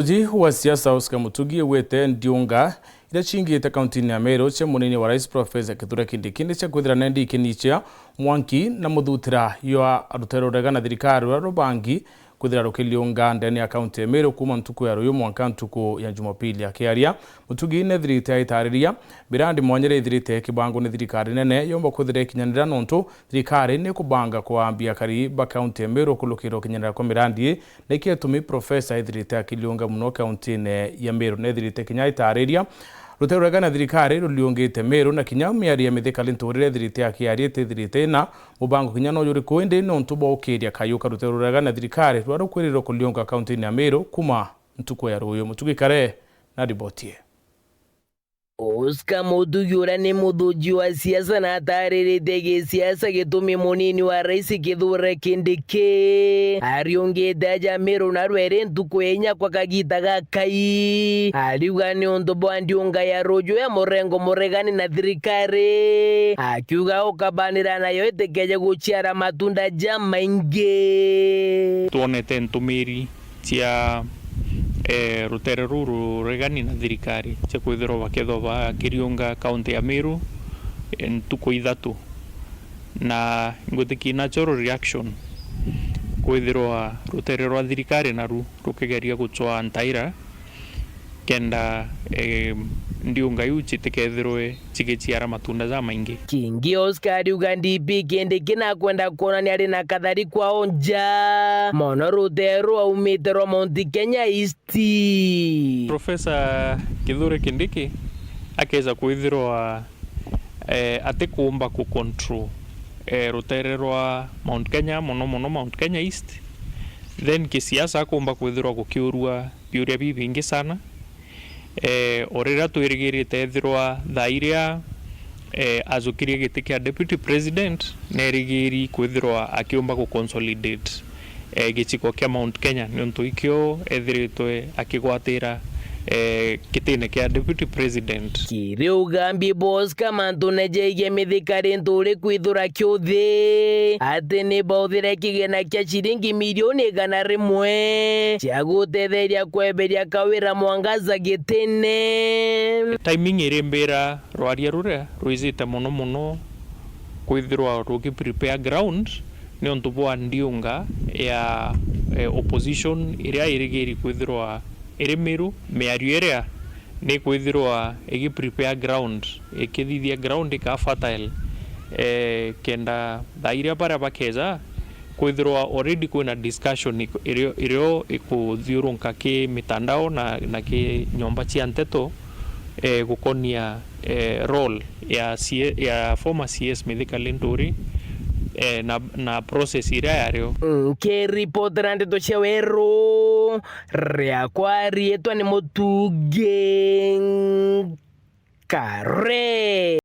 Muji wa siasa Oscar Mutugi wete ndiunga ila chingite kaunti ya Meru che munini wa Rais Professor Kithure Kindiki cha kwithira nendi ikinicha mwanki na muthutira yo arutero regana thirikari wa rubangi kwithira rukiliunga ndani ya kaunti ya Meru kuma ntuku ya ruyu mwanka ntuku ya Jumapili akiaria Mutugi ne thirite itariria birandi mwanyere ithirite kibango ne thirikari nene yomba kwithira kinyanira nonto thirikari ne kubanga kuambia kariba kaunti ya Meru kulukiro kinyanira kwa mirandi na iketumi Professor ithirite akiliunga muno kaunti ne ya Meru ne thirite kinya itariria rutero regana thirikari ruliungite Meru na kinya miaria mithikali nturire thirite akiaria thirite na mubango kinya no yuri kwende nonto bokiria kayuka rutero regana thirikari rwarukwiriro kuliunga kaunti ya Meru kuma ntuku ya ruyu Mutugi kare na ribotie. Oscar Mutugi ni muthuji wa siasa na atarĩrĩte siasa gĩtũmi munini wa Rais Kithure Kindiki ariungĩte aja Meru na rwere ntuku enya kwa kagita gakai ariuga nĩ ũndũ bwa ndiunga ya rojo ya murengo muregani na thirikari akiuga ũkabanĩra nayo ĩtĩkeje gũciara matunda ja maingĩ. Tuonete ntumĩri cia rutere ruru regani na thirikari che kwithirwo bakethova kiriunga kaunti ya Meru ntuku ithatu na ngutiki natural reaction kwithirwo rutere rwa thirikari naru rukigeria gucwa ntaira kenda ndiunga yu chitikethirwe chigichiara matunda za maingi. Kingi Oscar Ugandi Kindiki na kwenda kuona ni ari na kathari kwao nja mono rutero aumite ro Mount Kenya East. Professor Kithure Kindiki akeza kwithirwa atikumba ku control rutere rwa Mount Kenya mono Mount Kenya East, then kisiasa akumba kwithirwa gukiurua biuria bibingi sana orera twirigirite thirwa thairia azukirie giti kia deputy president nerigiri kwithirwa akiumba ku consolidate gichiko kia Mount Kenya nonto ikio ethiritwe akigwatira kitine kia deputy president. Kiri ugambi boss kamantu nejeige mithikari nturi kwithura kyuthi ati ni bauthire kigena kia shiringi milioni 100 cia gutetheria kweberia kawira mwangaza gitine. Timing irimbira rwaria rure ruizite muno kwithirwa ruki prepare ground ni onto bwa ndiunga ya opposition iria irigiri kwithirwa iri Meru miario iria ni kwithirwa igi prepare ground ikithithia ground ka fertile kenda thairia bara bakeza kwithirwa already kuna discussion irio ikuthiurunka ki mitandao na ki nyomba cia nteto gukonia role ya former CS Mithikali Nturi na process iria yario. Ke report rande to cia weru ria kwa rietwa ni Mutugi kare.